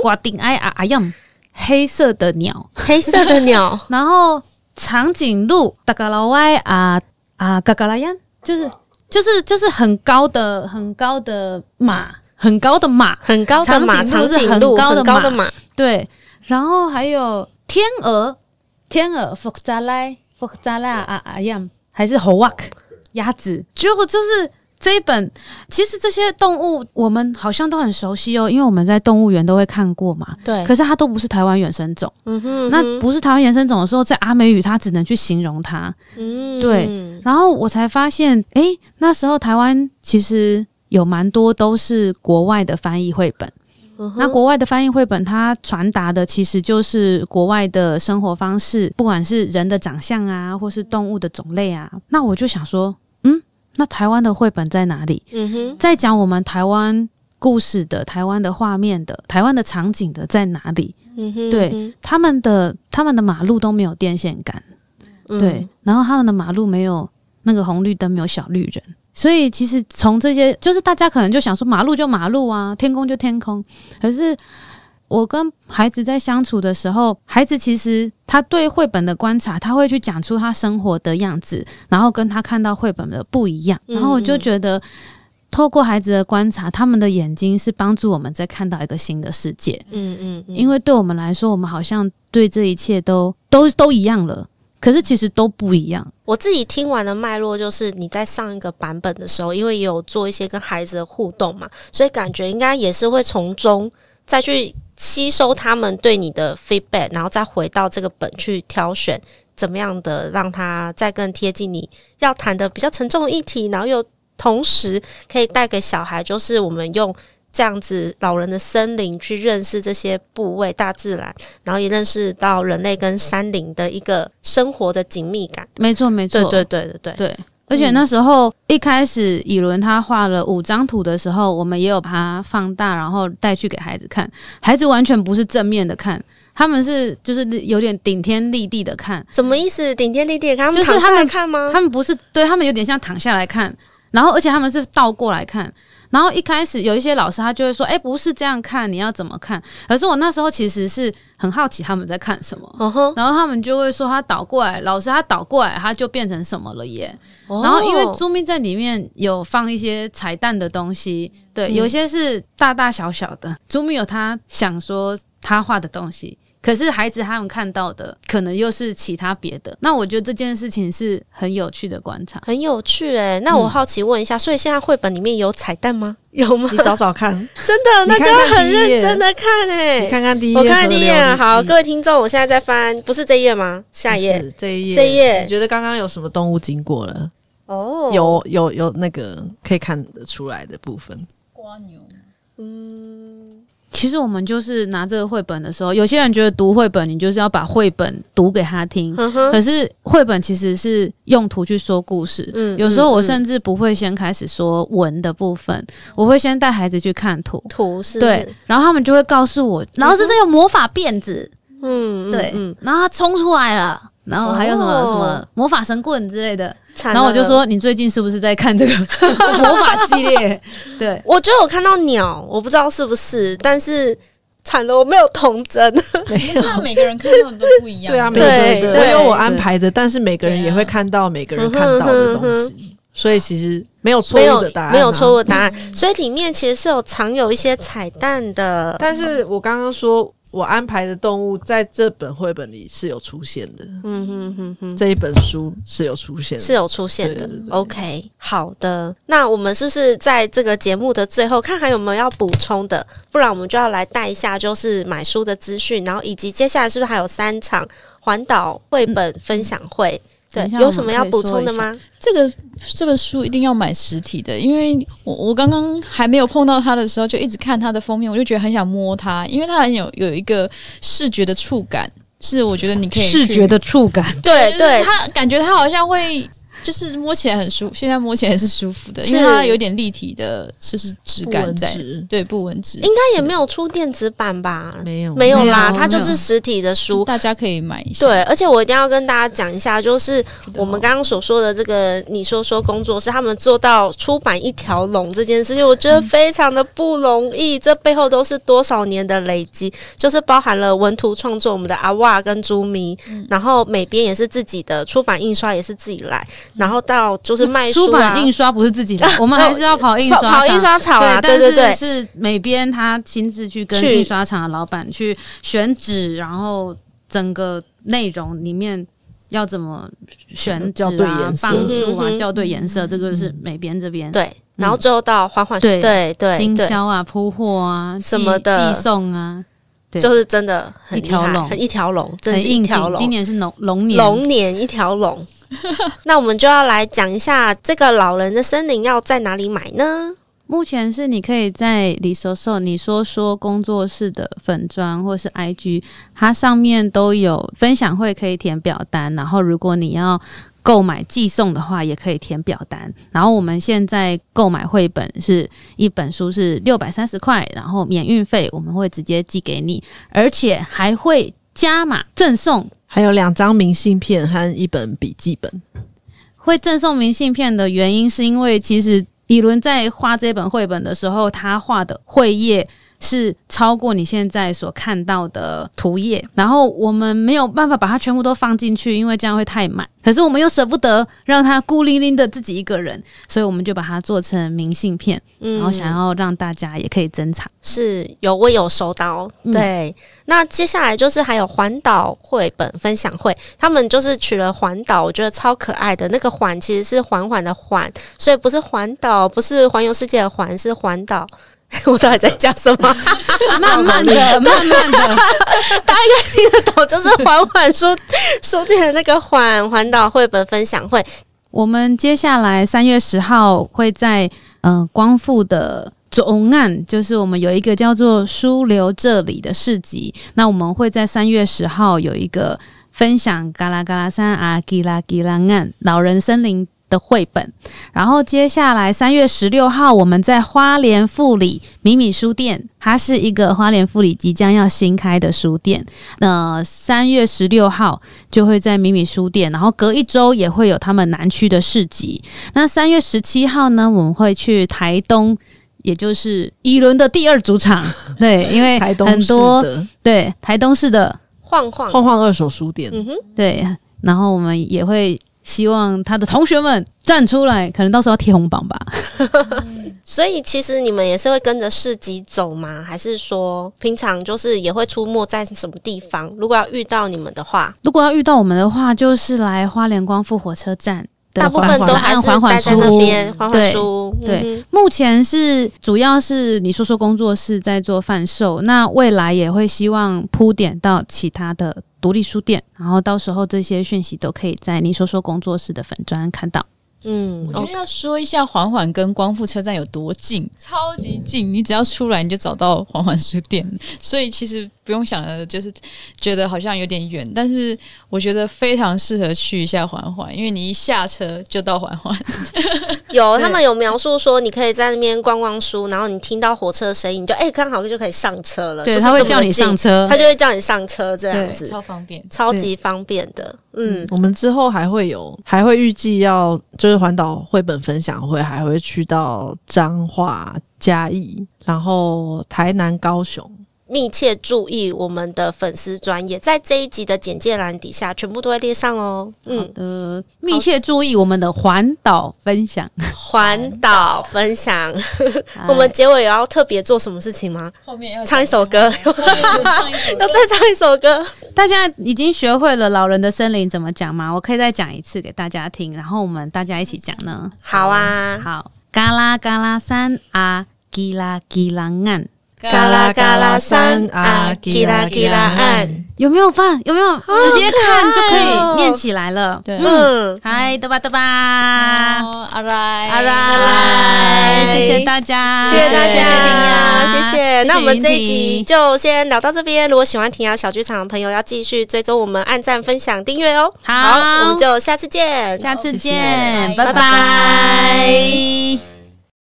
瓜丁埃阿样，黑色的鸟，黑色的鸟。然后长颈鹿达嘎拉歪嘎嘎拉样，就是很高的马，很高的马，很高的马，长颈鹿是很高的马，对。然后还有天鹅福扎拉阿样，还是猴娃鸭子，就是这一本。其实这些动物我们好像都很熟悉因为我们在动物园都会看过嘛。对。可是它都不是台湾原生种。那不是台湾原生种的时候，在阿美语它只能去形容它。对。然后我才发现，那时候台湾其实有蛮多都是国外的翻译绘本。那国外的翻译绘本它传达的其实就是国外的生活方式，不管是人的长相啊或是动物的种类啊。那我就想说那台湾的绘本在哪里？在讲我们台湾故事的、台湾的画面的、台湾的场景的在哪里？对，他们的马路都没有电线杆，对，然后他们的马路没有那个红绿灯，没有小绿人。所以其实从这些，就是大家可能就想说马路就马路啊，天空就天空。可是我跟孩子在相处的时候，孩子其实他对绘本的观察，他会去讲出他生活的样子，然后跟他看到绘本的不一样。然后我就觉得透过孩子的观察，他们的眼睛是帮助我们在看到一个新的世界。因为对我们来说，我们好像对这一切都一样了。可是其实都不一样。我自己听完的脉络就是你在上一个版本的时候，因为也有做一些跟孩子的互动嘛，所以感觉应该也是会从中再去吸收他们对你的 feedback， 然后再回到这个本去挑选怎么样的让他再更贴近你要谈的比较沉重的议题，然后又同时可以带给小孩就是我们用这样子老人的森林，去认识这些部位大自然，然后也认识到人类跟山林的一个生活的紧密感。没错没错，对。而且那时候一开始以伦他画了5张图的时候，我们也有把它放大，然后带去给孩子看。孩子完全不是正面的看，他们是就是有点顶天立地的看。什么意思？顶天立地的看？他们躺下来看吗？他们不是，对，他们有点像躺下来看，然后而且他们是倒过来看。然后一开始有一些老师他就会说不是这样看，你要怎么看？可是我那时候其实是很好奇他们在看什么，然后他们就会说他倒过来，老师他倒过来他就变成什么了耶。然后因为朱咪在里面有放一些彩蛋的东西，对，有些是大大小小的，朱咪有他想说他画的东西，可是孩子他们看到的可能又是其他别的。那我觉得这件事情是很有趣的观察，很有趣那我好奇问一下，所以现在绘本里面有彩蛋吗？有吗？你找找看，真的，那就要很认真的看你看看第一页，我看看第一页。好，各位听众，我现在在翻，不是这一页吗？下一页，这一页。你觉得刚刚有什么动物经过了？有那个可以看得出来的部分。蝸牛，其实我们就是拿这个绘本的时候，有些人觉得读绘本你就是要把绘本读给他听，可是绘本其实是用图去说故事。有时候我甚至不会先开始说文的部分，我会先带孩子去看图，是对，然后他们就会告诉我，老师这有魔法辫子，对，然后他冲出来了，然后还有什么魔法神棍之类的。然后我就说，你最近是不是在看这个魔法系列？对，我觉得我看到鸟，我不知道是不是，但是惨了，我没有童真。那每个人看到的都不一样。对啊，对，我有我安排的，但是每个人也会看到每个人看到的东西，所以其实没有错误的答案，没有错误的答案。所以里面其实是藏有一些彩蛋的。但是我刚刚说，我安排的动物在这本绘本里是有出现的，这一本书是有出现的，是有出现的。对 OK， 好的，那我们是不是在这个节目的最后看还有没有要补充的？不然我们就要来带一下就是买书的资讯，然后以及接下来是不是还有3场环岛绘本分享会？对，有什么要补充的吗？这本书一定要买实体的，因为我刚刚还没有碰到它的时候，就一直看它的封面，我就觉得很想摸它，因为它很有一个视觉的触感，是我觉得你可以视觉的触感，对，它感觉它好像会。就是摸起来很舒服，现在摸起来是舒服的，因为它有点立体的，就是质感在。对，不纹质，应该也没有出电子版吧？没有啦，它就是实体的书，大家可以买一下。对，而且我一定要跟大家讲一下，就是我们刚刚所说的这个你说工作室，他们做到出版一条龙这件事情，我觉得非常的不容易。这背后都是多少年的累积，就是包含了文图创作，我们的阿哇跟朱咪，然后美编也是自己的，出版印刷也是自己来。然后到就是卖书出版印刷不是自己来，我们还是要跑印刷厂啊，对，但是美编他亲自去跟印刷厂的老板去选纸，然后整个内容里面要怎么选纸啊、放数啊、校对颜色，这个是美编这边对。然后最后到缓对经销啊、铺货啊什么的寄送啊。就是真的很一条龙，很一条龙，真是一条龙。今年是龙年一条龙。那我们就要来讲一下这个老人的森林要在哪里买呢？目前是你可以在李手你说工作室的粉专或是 IG， 它上面都有分享会可以填表单，然后如果你要购买寄送的话也可以填表单。然后我们现在购买绘本是一本书是630块，然后免运费，我们会直接寄给你，而且还会加码赠送，还有2张明信片和1本笔记本。会赠送明信片的原因是因为其实以伦在画这本绘本的时候，他画的绘页是超过你现在所看到的图页，然后我们没有办法把它全部都放进去，因为这样会太满，可是我们又舍不得让他孤零零的自己一个人，所以我们就把它做成明信片，然后想要让大家也可以珍藏。是有，我有收到。对，那接下来就是还有环岛绘本分享会，他们就是取了环岛，我觉得超可爱的，那个环其实是缓缓的缓，所以不是环岛，不是环游世界的环，是环岛。我到底在讲什么？慢慢的，大家应该听得懂，就是缓缓书店的那个环岛绘本分享会。我们接下来3月10号会在光复的总案，就是我们有一个叫做书留这里的市集，那我们会在3月10号有一个分享嘎啦嘎啦山啊吉拉吉拉岸老人森林的绘本，然后接下来3月16号我们在花莲富里米米书店，它是一个花莲富里即将要新开的书店，那3月16号就会在米米书店，然后隔1周也会有他们南区的市集。那3月17号呢，我们会去台东，也就是宜伦的第2主场，对，因为很多对台东市的晃晃二手书店，对，然后我们也会希望他的同学们站出来，可能到时候要贴红榜吧。所以其实你们也是会跟着市集走吗？还是说平常就是也会出没在什么地方？如果要遇到你们的话，就是来花莲光复火车站。大部分都还是待在那边缓缓书。对，目前是主要是你说工作室在做贩售，那未来也会希望铺点到其他的独立书店，然后到时候这些讯息都可以在你说工作室的粉专看到。我觉得要说一下缓缓跟光复车站有多近，超级近，你只要出来你就找到缓缓书店，所以其实不用想了，就是觉得好像有点远，但是我觉得非常适合去一下缓缓，因为你一下车就到缓缓。他们有描述说你可以在那边逛逛书，然后你听到火车的声音，你就刚好就可以上车了。对，他会叫你上车，他就会叫你上车，这样子超方便，超级方便的。我们之后还会预计要就是环岛绘本分享会，还会去到彰化、嘉义，然后台南、高雄。密切注意我们的粉丝专页，在这一集的简介栏底下全部都会列上哦。好的，密切注意我们的环岛分享。我们结尾也要特别做什么事情吗？后面要唱一首歌，要再唱一首歌。大家已经学会了老人的森林怎么讲吗？我可以再讲一次给大家听，然后我们大家一起讲呢。好啊，好，嘎啦嘎啦山啊，吉拉吉拉岸。嘎啦嘎啦山啊，吉拉吉拉岸，有没有办？有没有直接看就可以念起来了？对，嗨，得吧，阿来，谢谢大家，谢谢大家，谢谢。那我们这一集就先聊到这边。如果喜欢庭瑶小剧场的朋友，要继续追踪我们，按赞、分享、订阅哦。好，我们就下次见，拜拜。